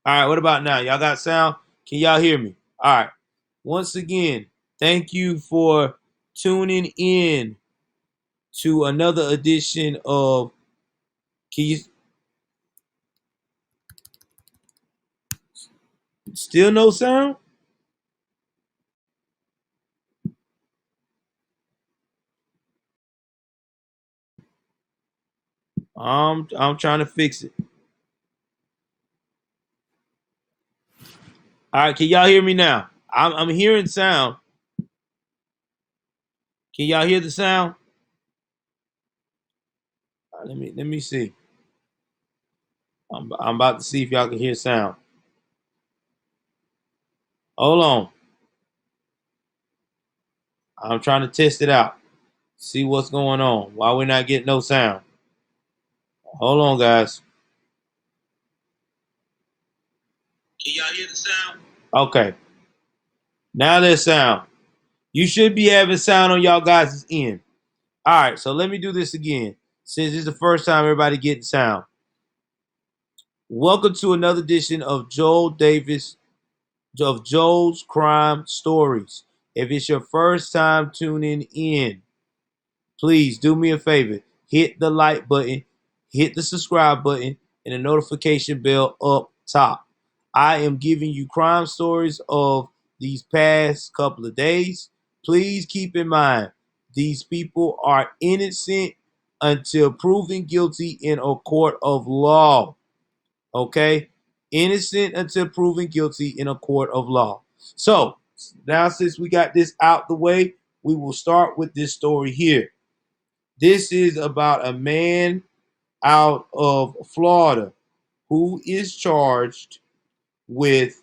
All right, what about now? Y'all got sound? Can y'all hear me? All right. Once again, thank you for tuning in to another edition of Can you still no sound? I'm trying to fix it. All right, can y'all hear me now? I'm hearing sound. Can y'all hear the sound? Let me see. I'm about to see if y'all can hear sound. Hold on. I'm trying to test it out. See what's going on. Why we're not getting no sound. Hold on, guys. Can y'all hear the sound? Okay. Now there's sound. You should be having sound on y'all guys' end. All right, so let me do this again. Since it's the first time everybody getting sound. Welcome to another edition of Joel's Crime Stories. If it's your first time tuning in, please do me a favor. Hit the like button, hit the subscribe button, and the notification bell up top. I am giving you crime stories of these past couple of days. Please keep in mind, these people are innocent until proven guilty in a court of law. Okay? Innocent until proven guilty in a court of law. So, now since we got this out the way, we will start with this story here. This is about a man out of Florida who is charged with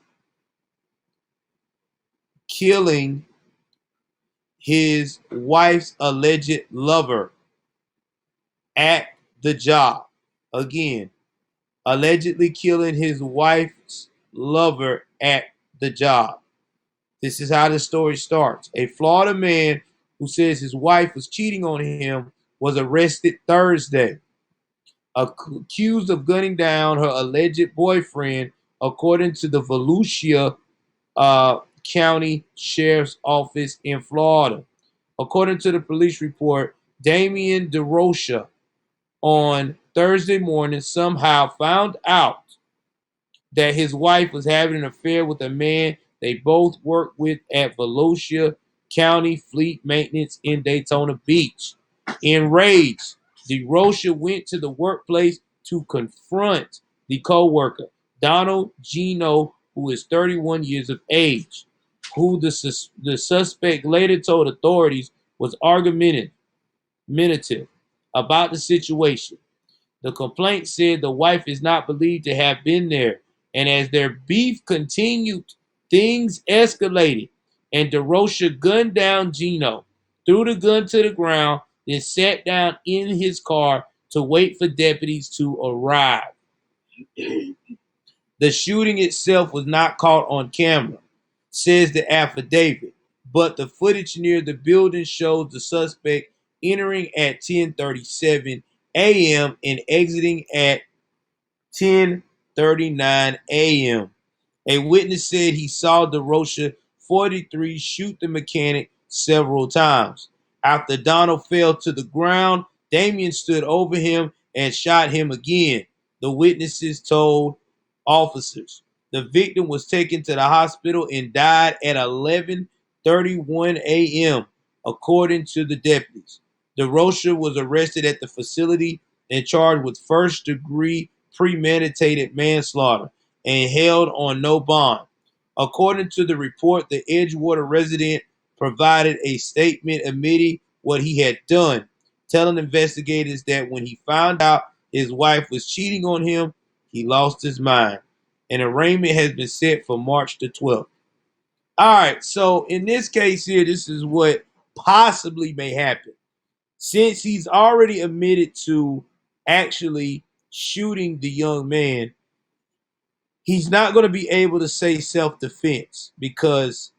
killing his wife's alleged lover at the job. Again, allegedly killing his wife's lover at the job. This is how the story starts. A Florida man who says his wife was cheating on him was arrested Thursday, accused of gunning down her alleged boyfriend, according to the Volusia County Sheriff's Office in Florida. According to the police report, Damian DeRocha on Thursday morning somehow found out that his wife was having an affair with a man they both worked with at Volusia County Fleet Maintenance in Daytona Beach. Enraged, DeRocha went to the workplace to confront the co-worker, Donald Gino, who is 31 years of age, who the suspect later told authorities was argumentative about the situation. The complaint said the wife is not believed to have been there, and as their beef continued, things escalated, and DeRocha gunned down Gino, threw the gun to the ground, then sat down in his car to wait for deputies to arrive. The shooting itself was not caught on camera, says the affidavit, but the footage near the building shows the suspect entering at 10:37 a.m. and exiting at 10:39 a.m. A witness said he saw DeRocha, 43, shoot the mechanic several times. After Donald fell to the ground, Damian stood over him and shot him again, the witnesses told officers. The victim was taken to the hospital and died at 11:31 a.m., according to the deputies. DeRocha was arrested at the facility and charged with first-degree premeditated manslaughter and held on no bond. According to the report, the Edgewater resident provided a statement admitting what he had done, telling investigators that when he found out his wife was cheating on him, he lost his mind. An arraignment has been set for March the 12th. All right, so in this case here, this is what possibly may happen. Since he's already admitted to actually shooting the young man, he's not going to be able to say self-defense because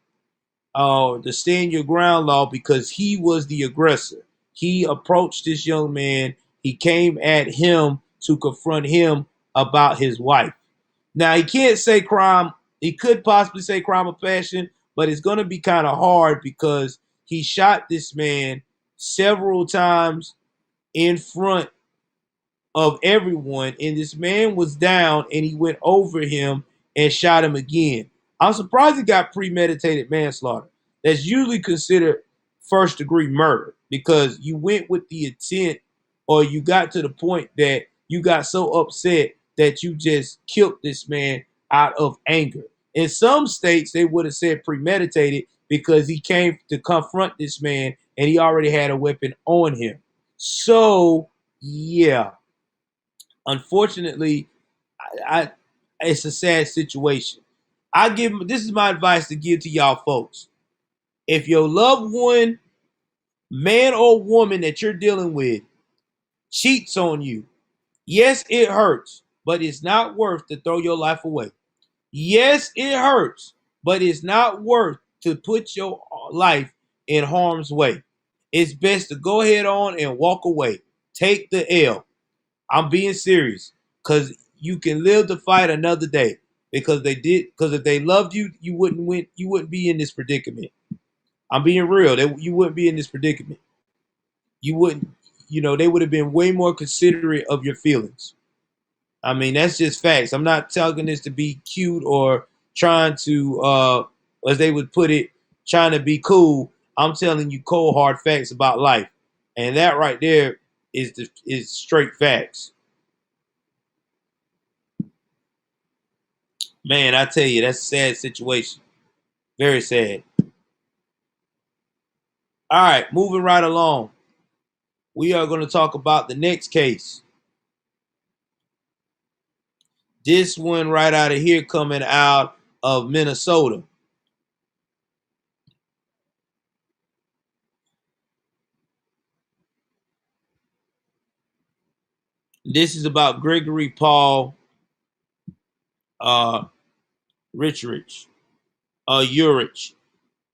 the stand your ground law, because he was the aggressor. He approached this young man. He came at him to confront him about his wife. Now he can't say crime. He could possibly say crime of passion, but it's going to be kind of hard because he shot this man several times in front of everyone, and this man was down, and he went over him and shot him again. I'm surprised he got premeditated manslaughter. That's usually considered first degree murder because you went with the intent, or you got to the point that you got so upset that you just killed this man out of anger. In some states, they would have said premeditated because he came to confront this man and he already had a weapon on him. So, yeah, unfortunately, I it's a sad situation. I give this is my advice to give to y'all folks. If your loved one, man or woman that you're dealing with, cheats on you, yes, it hurts, but it's not worth to throw your life away. Yes, it hurts, but it's not worth to put your life in harm's way. It's best to go ahead on and walk away. Take the L. I'm being serious because you can live to fight another day. Because they did. Because if they loved you, you wouldn't win. You wouldn't be in this predicament. I'm being real. You wouldn't be in this predicament. You wouldn't. You know, they would have been way more considerate of your feelings. I mean, that's just facts. I'm not telling this to be cute or trying to, as they would put it, trying to be cool. I'm telling you cold hard facts about life, and that right there is straight facts. Man, I tell you, that's a sad situation. Very sad. All right, moving right along. We are going to talk about the next case. This one right out of here coming out of Minnesota. This is about Gregory Paul uh, Richrich, Urich.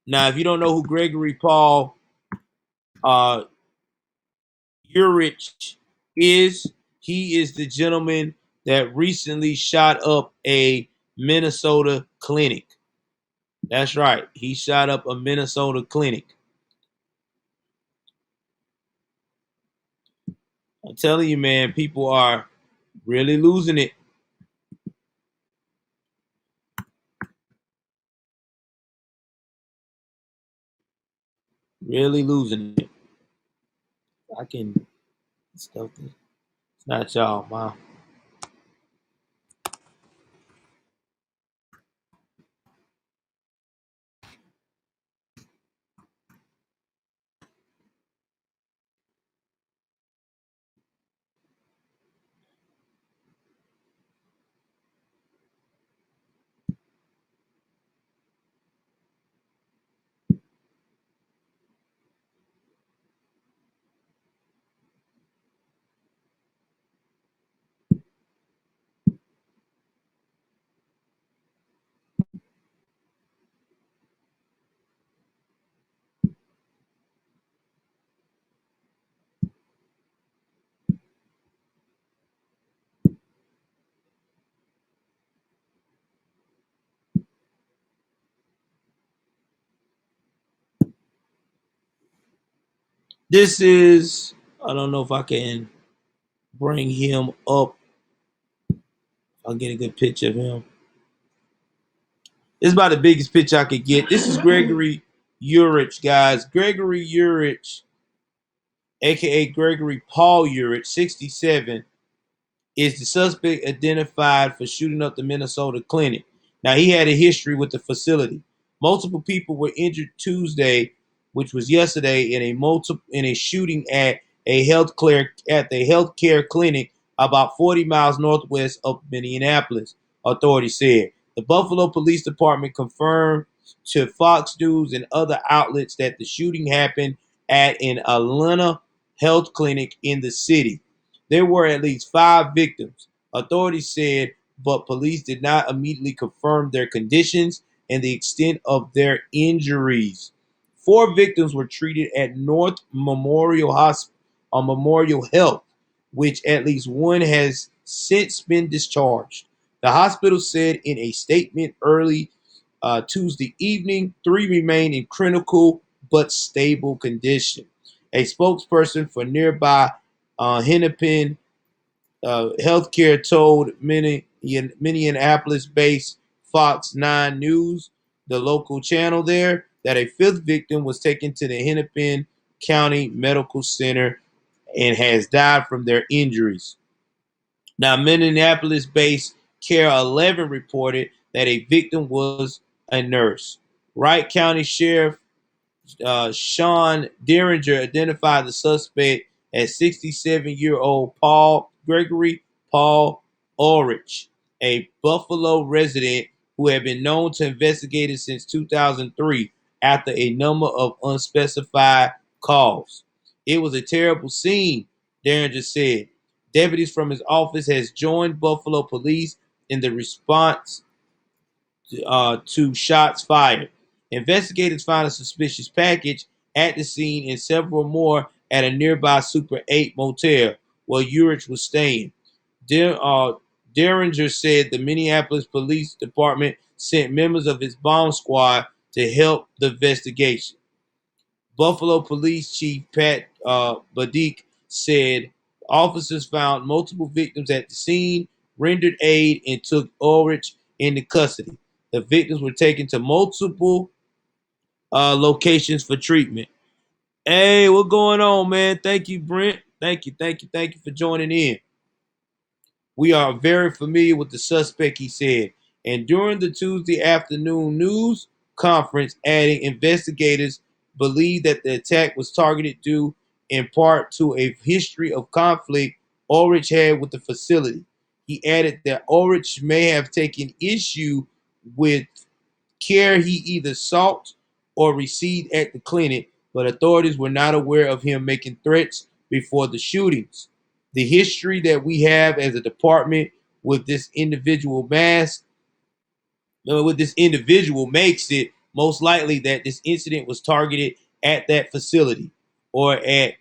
Now, if you don't know who Gregory Paul uh, Urich is, he is the gentleman that recently shot up a Minnesota clinic. That's right. He shot up a Minnesota clinic. I'm telling you, man, people are really losing it. Really losing it. I can stuff this. It's not y'all, man. This is, I don't know if I can bring him up. I'll get a good picture of him. This is about the biggest picture I could get. This is Gregory Urich, guys. Gregory Urich, aka Gregory Paul Urich, 67, is the suspect identified for shooting up the Minnesota clinic. Now, he had a history with the facility. Multiple people were injured Tuesday, which was yesterday, in a shooting the healthcare clinic about 40 miles northwest of Minneapolis, authorities said. The Buffalo Police Department confirmed to Fox News and other outlets that the shooting happened at an Atlanta health clinic in the city. There were at least 5 victims, authorities said, but police did not immediately confirm their conditions and the extent of their injuries. 4 victims were treated at North Memorial Hospital Memorial Health, which at least one has since been discharged. The hospital said in a statement early Tuesday evening, 3 remain in critical but stable condition. A spokesperson for nearby Hennepin Healthcare told Minneapolis-based Fox 9 News, the local channel there, that a fifth victim was taken to the Hennepin County Medical Center and has died from their injuries. Now, Minneapolis-based Care 11 reported that a victim was a nurse. Wright County Sheriff Sean Derringer identified the suspect as 67-year-old Paul Ulrich, a Buffalo resident who had been known to investigators since 2003 after a number of unspecified calls. It was a terrible scene, Derringer said. Deputies from his office has joined Buffalo police in the response to shots fired. Investigators found a suspicious package at the scene and several more at a nearby Super 8 motel where Ulrich was staying. Derringer said the Minneapolis Police Department sent members of its bomb squad to help the investigation. Buffalo Police Chief Pat Badick said officers found multiple victims at the scene, rendered aid, and took Ulrich into custody. The victims were taken to multiple locations for treatment. Hey, what's going on, man? Thank you, Brent. Thank you for joining in. We are very familiar with the suspect, he said. And during the Tuesday afternoon news conference, adding investigators believe that the attack was targeted due in part to a history of conflict Ulrich had with the facility. He added that Ulrich may have taken issue with care he either sought or received at the clinic, but authorities were not aware of him making threats before the shootings. The history that we have as a department with this individual makes it most likely that this incident was targeted at that facility or at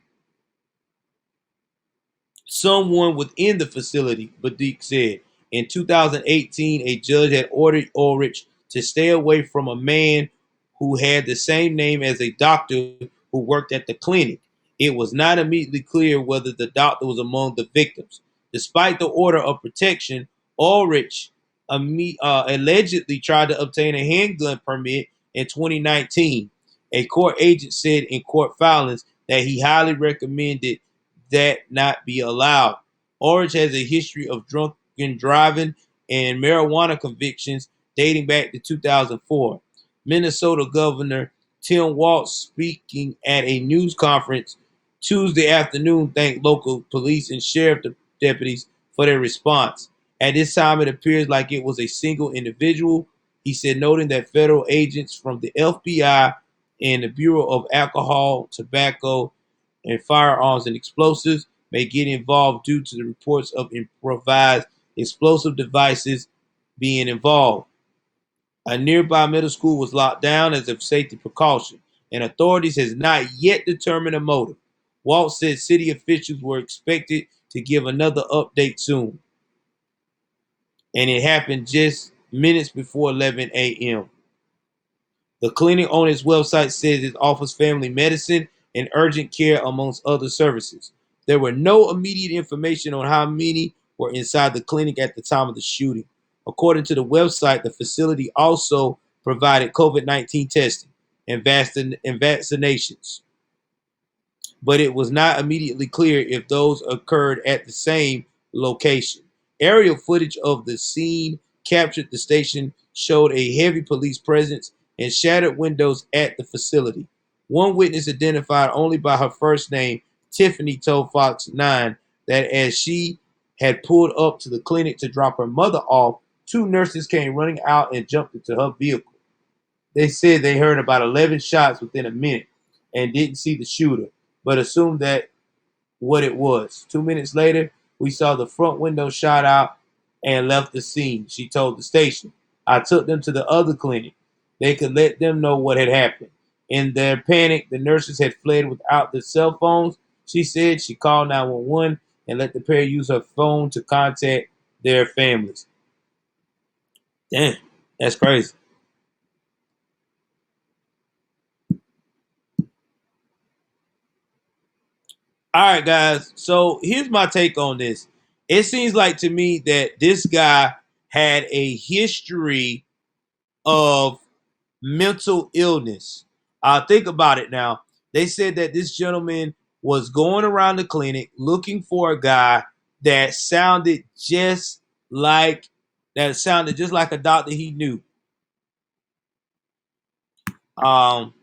someone within the facility, Badick said. In 2018, a judge had ordered Ulrich to stay away from a man who had the same name as a doctor who worked at the clinic. It was not immediately clear whether the doctor was among the victims. Despite the order of protection, Ulrich allegedly tried to obtain a handgun permit in 2019. A court agent said in court filings that he highly recommended that not be allowed. Ulrich has a history of drunken driving and marijuana convictions dating back to 2004. Minnesota Governor Tim Walz, speaking at a news conference Tuesday afternoon, thanked local police and sheriff deputies for their response. At this time, it appears like it was a single individual, he said, noting that federal agents from the FBI and the Bureau of Alcohol, Tobacco, and Firearms and Explosives may get involved due to the reports of improvised explosive devices being involved. A nearby middle school was locked down as a safety precaution, and authorities has not yet determined a motive. Walz said city officials were expected to give another update soon, and it happened just minutes before 11 a.m. The clinic on its website says it offers family medicine and urgent care amongst other services. There were no immediate information on how many were inside the clinic at the time of the shooting. According to the website, the facility also provided COVID-19 testing and vaccinations, but it was not immediately clear if those occurred at the same location. Aerial footage of the scene captured the station showed a heavy police presence and shattered windows at the facility. One witness, identified only by her first name, Tiffany, told Fox 9 that as she had pulled up to the clinic to drop her mother off, 2 nurses came running out and jumped into her vehicle. They said they heard about 11 shots within a minute and didn't see the shooter, but assumed that what it was. 2 minutes later, we saw the front window shot out and left the scene, she told the station. I took them to the other clinic. They could let them know what had happened. In their panic, the nurses had fled without their cell phones. She said she called 911 and let the pair use her phone to contact their families. Damn, that's crazy. All right, guys. So here's my take on this. It seems like to me that this guy had a history of mental illness. Think about it now. They said that this gentleman was going around the clinic looking for a guy that sounded just like a doctor he knew. Um,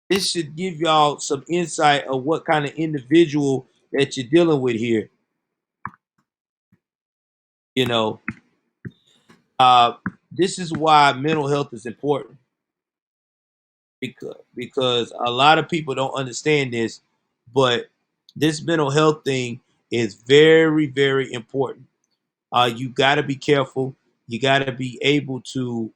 this should give y'all some insight of what kind of individual that you're dealing with here. You know, uh, this is why mental health is important because a lot of people don't understand this, but this mental health thing is very, very important. You got to be careful. You got to be able to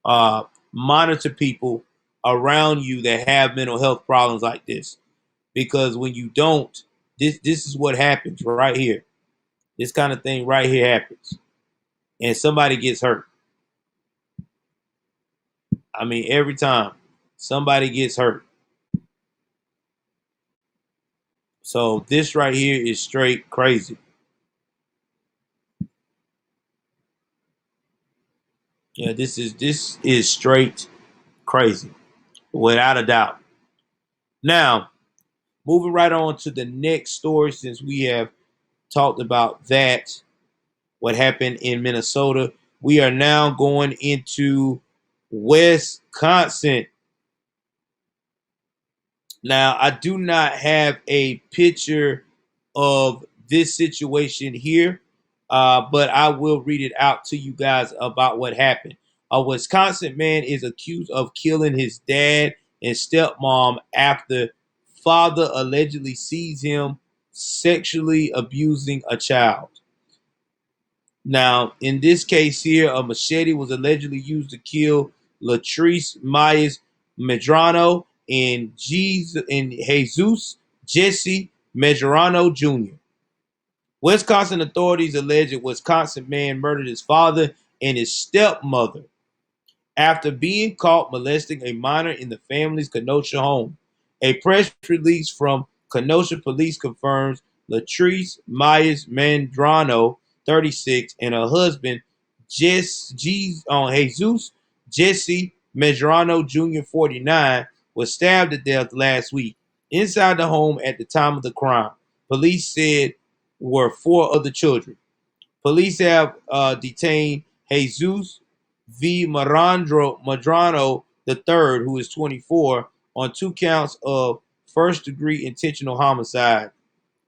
uh, monitor people around you that have mental health problems like this, because when you don't, this is what happens right here. This kind of thing right here happens, and somebody gets hurt. I mean, every time somebody gets hurt. So this right here is straight crazy. Yeah, this is straight crazy, without a doubt. Now, moving right on to the next story, since we have talked about that, what happened in Minnesota, we are now going into Wisconsin. Now, I do not have a picture of this situation here, but I will read it out to you guys about what happened. A Wisconsin man is accused of killing his dad and stepmom after father allegedly sees him sexually abusing a child. Now, in this case here, a machete was allegedly used to kill Latrice Myers Medrano and Jesus Jesse Medrano Jr. Wisconsin authorities allege a Wisconsin man murdered his father and his stepmother after being caught molesting a minor in the family's Kenosha home. A press release from Kenosha police confirms Latrice Myers Mandrano, 36, and her husband, Jesus Jesse Medrano Jr., 49, was stabbed to death last week inside the home at the time of the crime. Police said were four other children. Police have detained Jesus V. Madrano III, who is 24, on 2 counts of first-degree intentional homicide,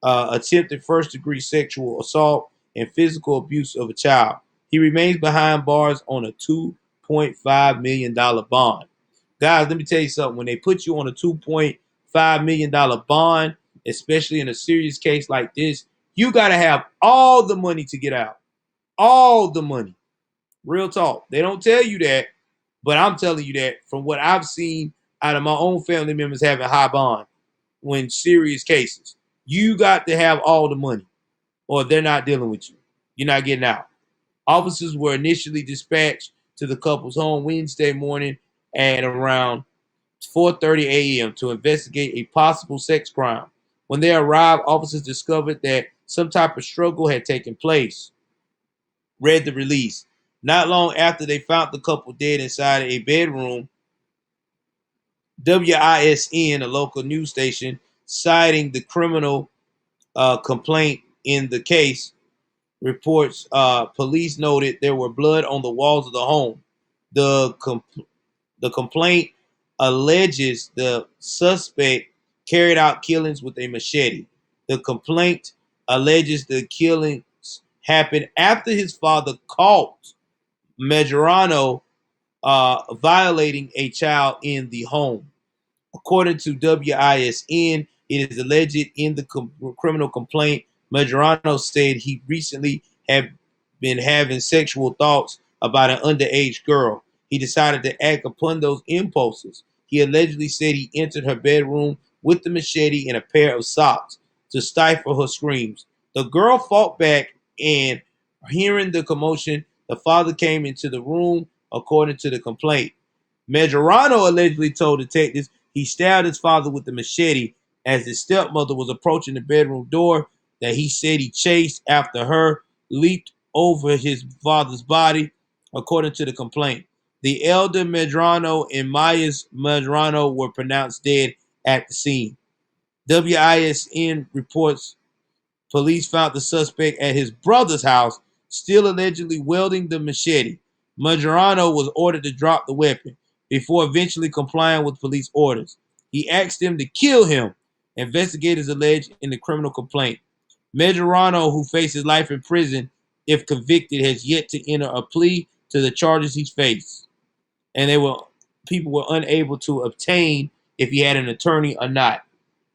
attempted first-degree sexual assault, and physical abuse of a child. He remains behind bars on a $2.5 million bond. Guys, let me tell you something. When they put you on a $2.5 million bond, especially in a serious case like this, you got to have all the money to get out. All the money. Real talk. They don't tell you that, but I'm telling you that from what I've seen out of my own family members having high bond when serious cases. You got to have all the money or they're not dealing with you. You're not getting out. Officers were initially dispatched to the couple's home Wednesday morning at around 4:30 a.m. to investigate a possible sex crime. When they arrived, officers discovered that some type of struggle had taken place. Read the release. Not long after they found the couple dead inside a bedroom, WISN, a local news station, citing the criminal complaint in the case, reports police noted there were blood on the walls of the home. The the complaint alleges the suspect carried out killings with a machete. The complaint alleges the killings happened after his father caught Medrano violating a child in the home. According to WISN, it is alleged in the criminal complaint, Medrano said he recently had been having sexual thoughts about an underage girl. He decided to act upon those impulses. He allegedly said he entered her bedroom with the machete and a pair of socks to stifle her screams. The girl fought back and, hearing the commotion, The father came into the room, according to the complaint. Medrano allegedly told detectives he stabbed his father with the machete as his stepmother was approaching the bedroom door, that he said he chased after her, leaped over his father's body, according to the complaint. The elder Medrano and Myers Medrano were pronounced dead at the scene. WISN reports police found the suspect at his brother's house, still allegedly wielding the machete. Medrano was ordered to drop the weapon before eventually complying with police orders. He asked them to kill him, investigators alleged in the criminal complaint. Medrano, who faces life in prison if convicted, has yet to enter a plea to the charges he's faced. And people were unable to obtain if he had an attorney or not.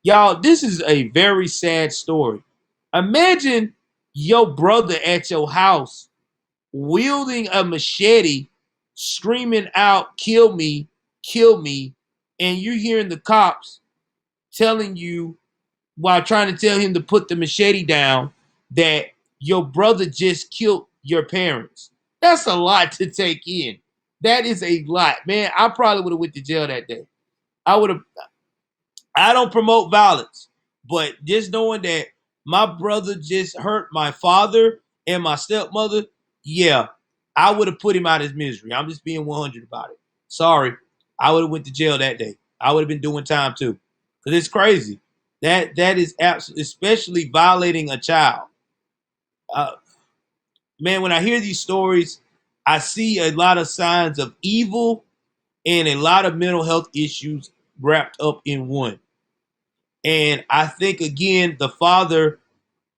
Y'all, this is a very sad story. Imagine your brother at your house wielding a machete, screaming out, kill me, and you're hearing the cops telling you, while trying to tell him to put the machete down, that your brother just killed your parents. That's a lot to take in. That is a lot. Man, I probably would have went to jail that day. I would have. I don't promote violence, but just knowing that my brother just hurt my father and my stepmother, yeah, I would have put him out of his misery. I'm just being 100 about it. Sorry, I would have went to jail that day. I would have been doing time too, because it's crazy. That is absolutely, especially violating a child. Uh, man, when I hear these stories, I see a lot of signs of evil and a lot of mental health issues wrapped up in one. And I think, again, the father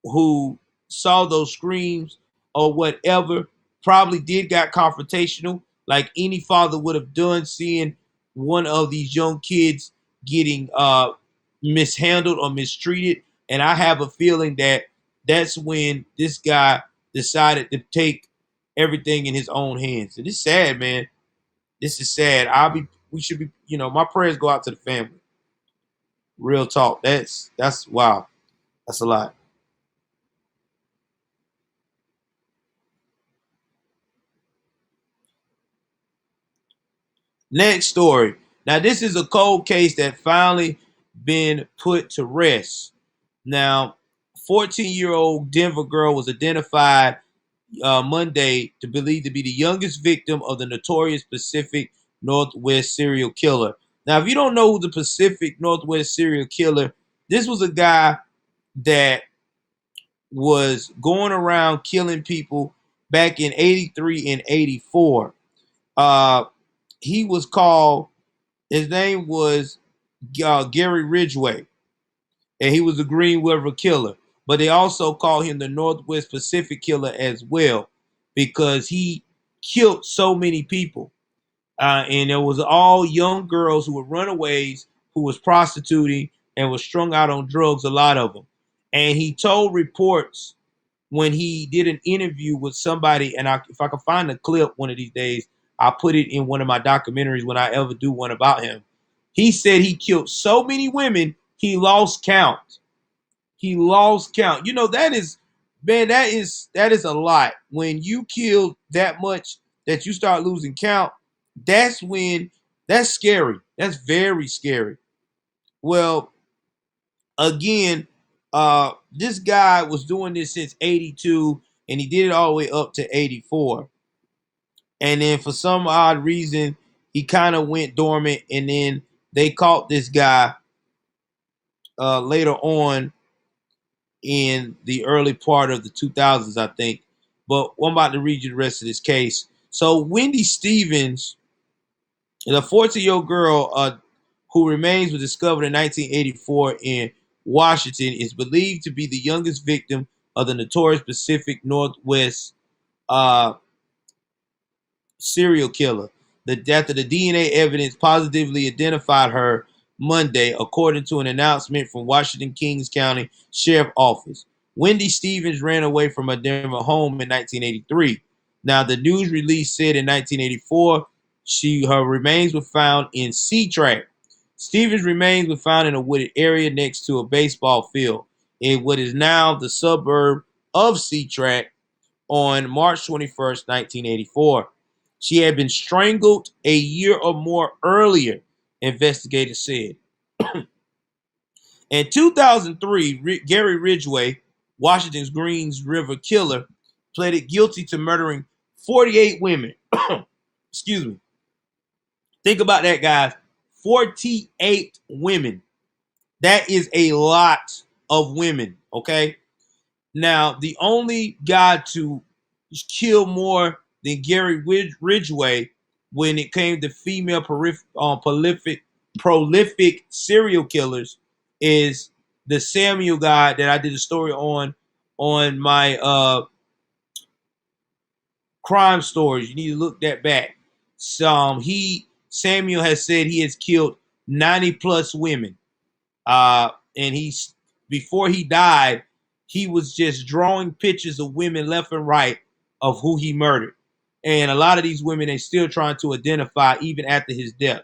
who saw those screams or whatever probably did got confrontational, like any father would have done, seeing one of these young kids getting mishandled or mistreated. And I have a feeling that that's when this guy decided to take everything in his own hands. And it's sad, man. This is sad. We should be, my prayers go out to the family. Real talk. That's wow. That's a lot. Next story. Now, this is a cold case that finally been put to rest. Now, 14-year-old Denver girl was identified Monday to believe to be the youngest victim of the notorious Pacific Northwest serial killer. Now, if you don't know who the Pacific Northwest serial killer, this was a guy that was going around killing people back in 83 and 84. He was called, his name was Gary Ridgway, and he was a Green River killer. But they also call him the Northwest Pacific killer as well, because he killed so many people. And it was all young girls who were runaways, who was prostituting and was strung out on drugs, a lot of them. And he told reports when he did an interview with somebody, and if I can find a clip one of these days, I'll put it in one of my documentaries when I ever do one about him. He said he killed so many women, he lost count. He lost count. That is, man, that is a lot. When you kill that much that you start losing count, that's scary. That's very scary. Well, again, this guy was doing this since 82, and he did it all the way up to 84. And then for some odd reason, he kind of went dormant, and then they caught this guy later on in the early part of the 2000s, I think. But I'm about to read you the rest of this case. So Wendy Stevens, the 14-year-old girl who remains was discovered in 1984 in Washington, is believed to be the youngest victim of the notorious Pacific Northwest serial killer. The death of the DNA evidence positively identified her Monday, according to an announcement from Washington Kings County Sheriff Office. Wendy Stevens ran away from her Denver home in 1983. Now, the news release said in 1984, her remains were found in Sea-Track. Stevens' remains were found in a wooded area next to a baseball field in what is now the suburb of Sea-Track. on March 21st, 1984. She had been strangled a year or more earlier, investigators said. In 2003, Gary Ridgway, Washington's Greens River killer, pleaded guilty to murdering 48 women. Excuse me. Think about that, guys. 48 women. That is a lot of women, okay? Now, the only guy to kill more than Gary Ridgway when it came to female prolific serial killers is the Samuel guy that I did a story on my crime stories. You need to look that back. Samuel has said he has killed 90 plus women. And before he died, he was just drawing pictures of women left and right of who he murdered. And a lot of these women they're still trying to identify even after his death.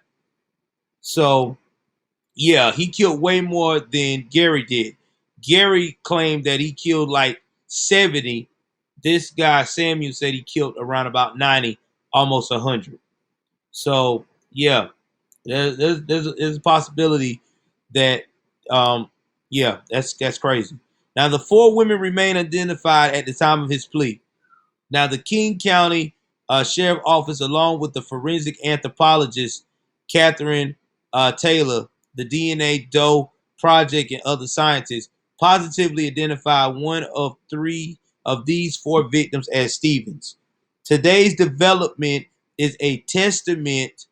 So, yeah, he killed way more than Gary did. Gary claimed that he killed like 70. This guy, Samuel, said he killed around about 90, almost 100. So, yeah, there's a possibility that, yeah, that's crazy. Now, the 4 women remain identified at the time of his plea. Now, the King County Sheriff Office, along with the forensic anthropologist Catherine Taylor, the DNA Doe Project, and other scientists, positively identified one of 3 of these 4 victims as Stevens. Today's development is a testament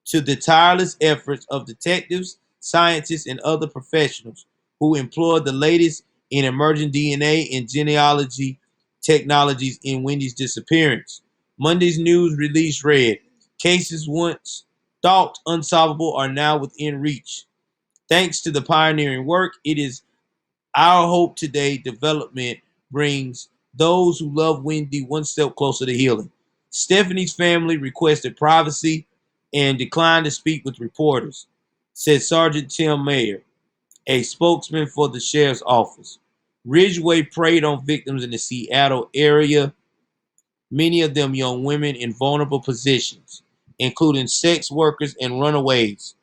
to the tireless efforts of detectives, scientists, and other professionals who employ the latest in emerging DNA and genealogy technologies in Wendy's disappearance. Monday's news release read, cases once thought unsolvable are now within reach. Thanks to the pioneering work, it is our hope today development brings those who love Wendy one step closer to healing. Stephanie's family requested privacy and declined to speak with reporters, said Sergeant Tim Mayer, a spokesman for the sheriff's office. Ridgway preyed on victims in the Seattle area, many of them young women in vulnerable positions, including sex workers and runaways,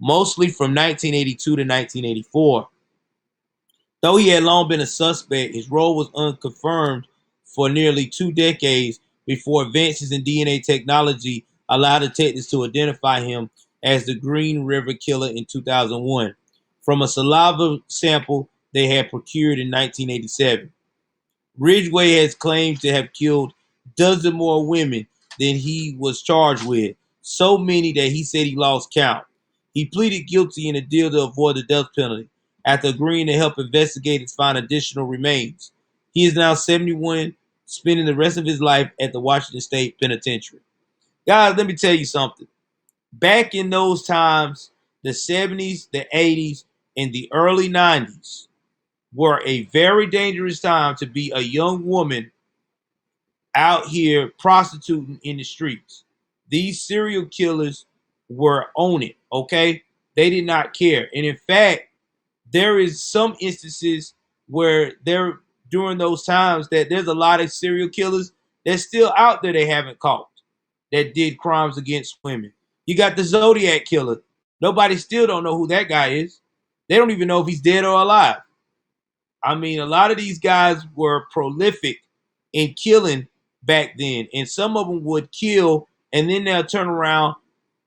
mostly from 1982 to 1984. Though he had long been a suspect, his role was unconfirmed for nearly 2 decades before advances in DNA technology allowed detectives to identify him as the Green River Killer in 2001 from a saliva sample they had procured in 1987. Ridgway has claimed to have killed dozens more women than he was charged with, so many that he said he lost count. He pleaded guilty in a deal to avoid the death penalty after agreeing to help investigators find additional remains. He is now 71, spending the rest of his life at the Washington State Penitentiary. Guys, let me tell you something. Back in those times, the 70s, the 80s, and the early 90s were a very dangerous time to be a young woman out here prostituting in the streets. These serial killers were on it, okay? They did not care. And in fact, there is some instances where there during those times that there's a lot of serial killers that's still out there they haven't caught that did crimes against women. You got the Zodiac killer. Nobody still don't know who that guy is. They don't even know if he's dead or alive. I mean, a lot of these guys were prolific in killing back then, and some of them would kill, and then they'll turn around,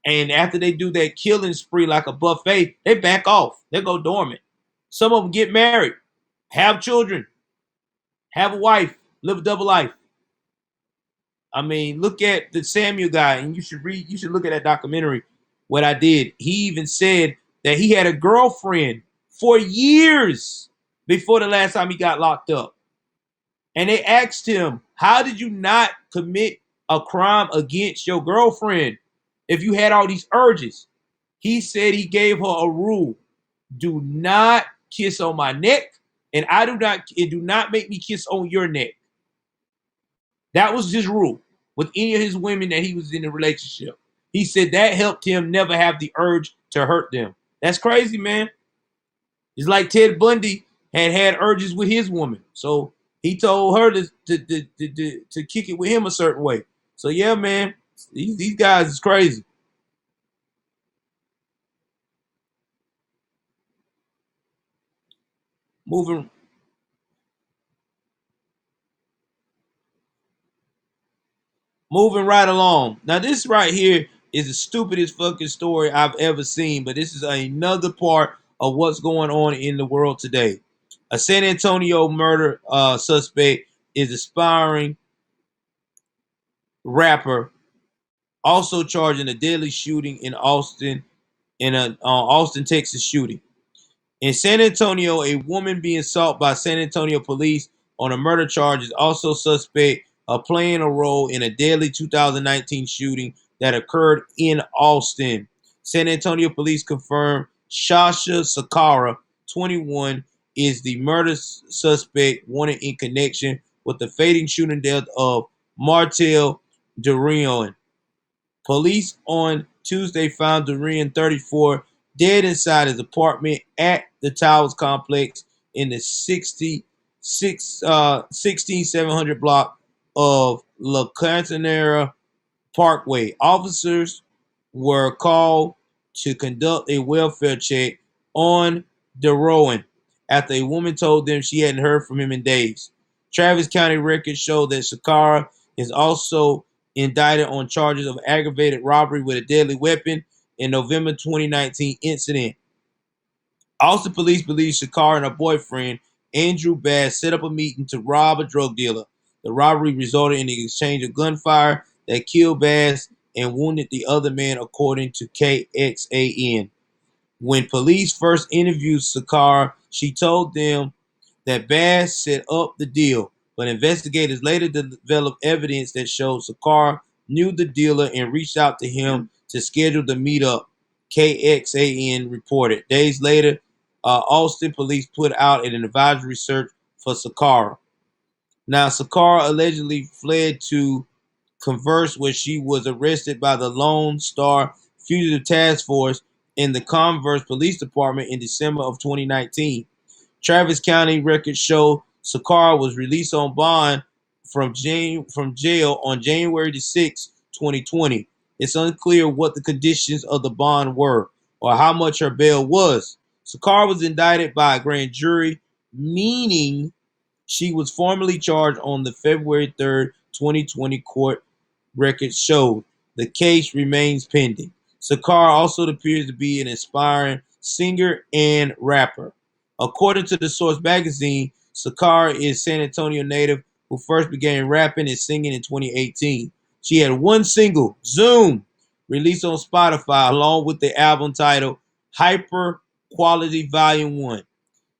and after they do that killing spree like a buffet, they back off. They go dormant. Some of them get married, have children, have a wife, live a double life. I mean, look at the Samuel guy, and you should look at that documentary, what I did. He even said that he had a girlfriend for years before the last time he got locked up. And they asked him, how did you not commit a crime against your girlfriend if you had all these urges? He said he gave her a rule. Do not kiss on my neck, and do not make me kiss on your neck. That was his rule with any of his women that he was in a relationship. He said that helped him never have the urge to hurt them. That's crazy, man. It's like Ted Bundy had urges with his woman. So He told her to kick it with him a certain way. So yeah, man, these guys is crazy. Moving moving right along. Now this right here is the stupidest fucking story I've ever seen, but this is another part of what's going on in the world today. A San Antonio murder suspect is aspiring rapper, also charged in a deadly shooting in Austin, in a Austin, Texas shooting. In San Antonio, a woman being sought by San Antonio police on a murder charge is also suspect of playing a role in a deadly 2019 shooting that occurred in Austin. San Antonio police confirmed Shasha Sakara, 21, is the murder suspect wanted in connection with the fatal shooting death of Martel Durion. Police on Tuesday found Durian, 34, dead inside his apartment at the Towers complex in the 16700 block of La Cantanera Parkway. Officers were called to conduct a welfare check on DeRowan after a woman told them she hadn't heard from him in days. Travis County records show that Sakara is also indicted on charges of aggravated robbery with a deadly weapon in November 2019 incident. Austin police believe Shakar and her boyfriend, Andrew Bass, set up a meeting to rob a drug dealer. The robbery resulted in the exchange of gunfire that killed Bass and wounded the other man, according to KXAN. When police first interviewed Sakar, she told them that Bass set up the deal, but investigators later developed evidence that showed Sakar knew the dealer and reached out to him to schedule the meetup, KXAN reported. Days later, Austin police put out an advisory search for Sakara. Now, Sakara allegedly fled to Converse, where she was arrested by the Lone Star Fugitive Task Force in the Converse Police Department in December of 2019. Travis County records show Sakara was released on bond from jail on January 6, 2020. It's unclear what the conditions of the bond were or how much her bail was. Sakara was indicted by a grand jury, meaning she was formally charged on the February 3rd, 2020 court records showed. The case remains pending. Sakara also appears to be an aspiring singer and rapper. According to the Source magazine, Sakara is San Antonio native who first began rapping and singing in 2018. She had one single, Zoom, released on Spotify along with the album titled Hyper Quality Volume 1.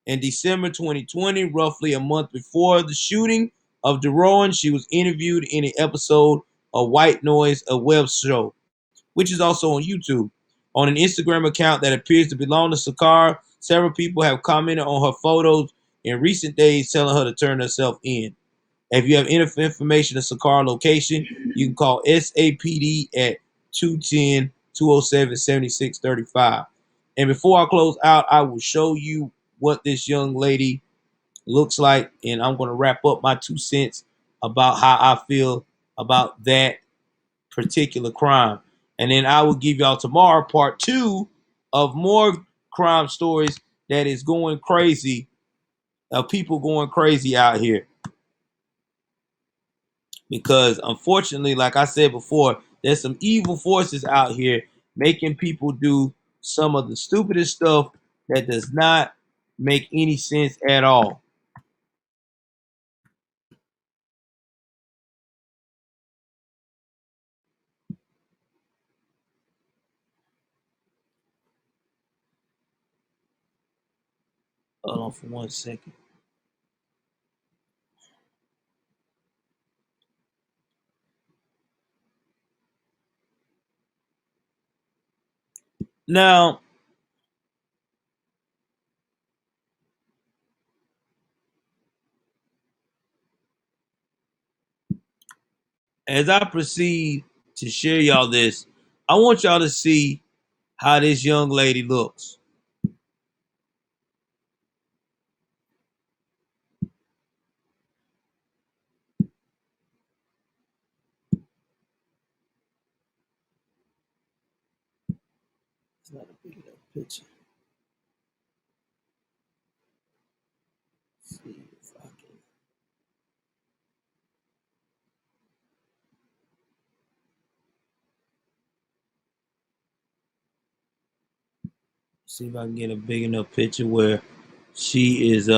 In December 2020, roughly a month before the shooting of DeRowan, she was interviewed in an episode of White Noise, a web show, which is also on YouTube. On an Instagram account that appears to belong to Sakara, several people have commented on her photos in recent days telling her to turn herself in. If you have any information of Sakara location, you can call SAPD at 210-207-7635. And before I close out, I will show you what this young lady looks like, and I'm going to wrap up my 2 cents about how I feel about that particular crime. And then I will give y'all tomorrow part 2 of more crime stories that is going crazy, of people going crazy out here. Because unfortunately, like I said before, there's some evil forces out here making people do some of the stupidest stuff that does not make any sense at all. Hold on for 1 second. Now, as I proceed to share y'all this, I want y'all to see how this young lady looks. It's not a big enough picture. Let's see if I can. See if I can get a big enough picture where she is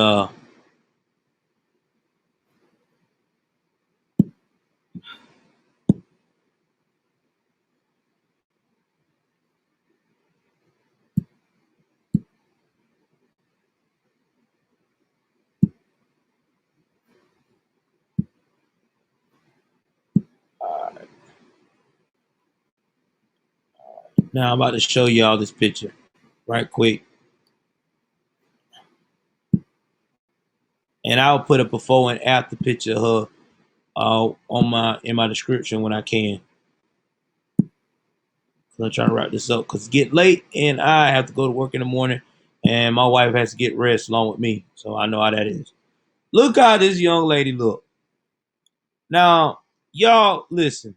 now I'm about to show y'all this picture right quick. And I'll put a before and after picture of her on in my description when I can. So I'm trying to wrap this up because it's getting late and I have to go to work in the morning and my wife has to get rest along with me. So I know how that is. Look how this young lady look. Now, y'all listen.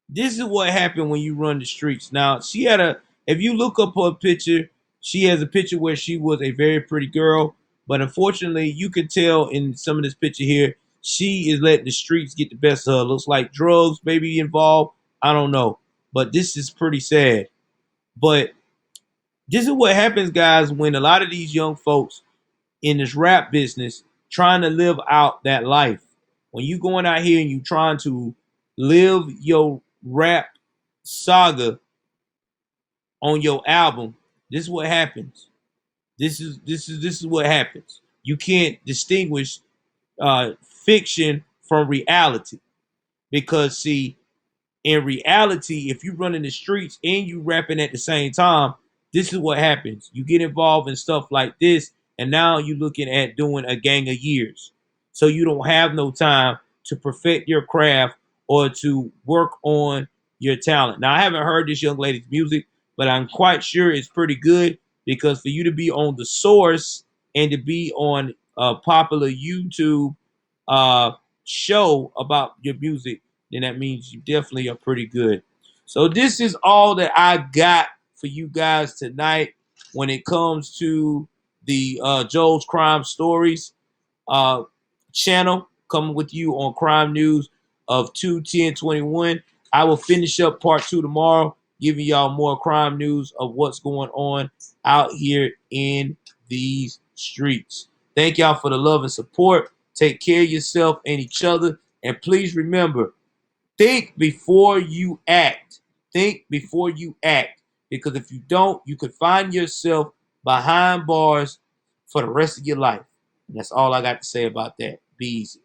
This is what happened when you run the streets. Now, if you look up her picture, she has a picture where she was a very pretty girl. But unfortunately, you can tell in some of this picture here, she is letting the streets get the best of her. Looks like drugs maybe involved. I don't know. But this is pretty sad. But this is what happens, guys, when a lot of these young folks in this rap business trying to live out that life. When you going out here and you trying to live your rap saga on your album, this is what happens. This is what happens. You can't distinguish fiction from reality because see, in reality, if you run in the streets and you rapping at the same time, this is what happens. You get involved in stuff like this, and now you're looking at doing a gang of years. So you don't have no time to perfect your craft or to work on your talent. Now, I haven't heard this young lady's music, but I'm quite sure it's pretty good because for you to be on the source and to be on a popular YouTube uh, show about your music, then that means you definitely are pretty good. So this is all that I got for you guys tonight when it comes to the Joel's Crime Stories uh, channel coming with you on Crime News of 2/10/21. I will finish up part 2 tomorrow, giving y'all more crime news of what's going on out here in these streets. Thank y'all for the love and support. Take care of yourself and each other. And please remember, think before you act. Think before you act. Because if you don't, you could find yourself behind bars for the rest of your life. And that's all I got to say about that. Be easy.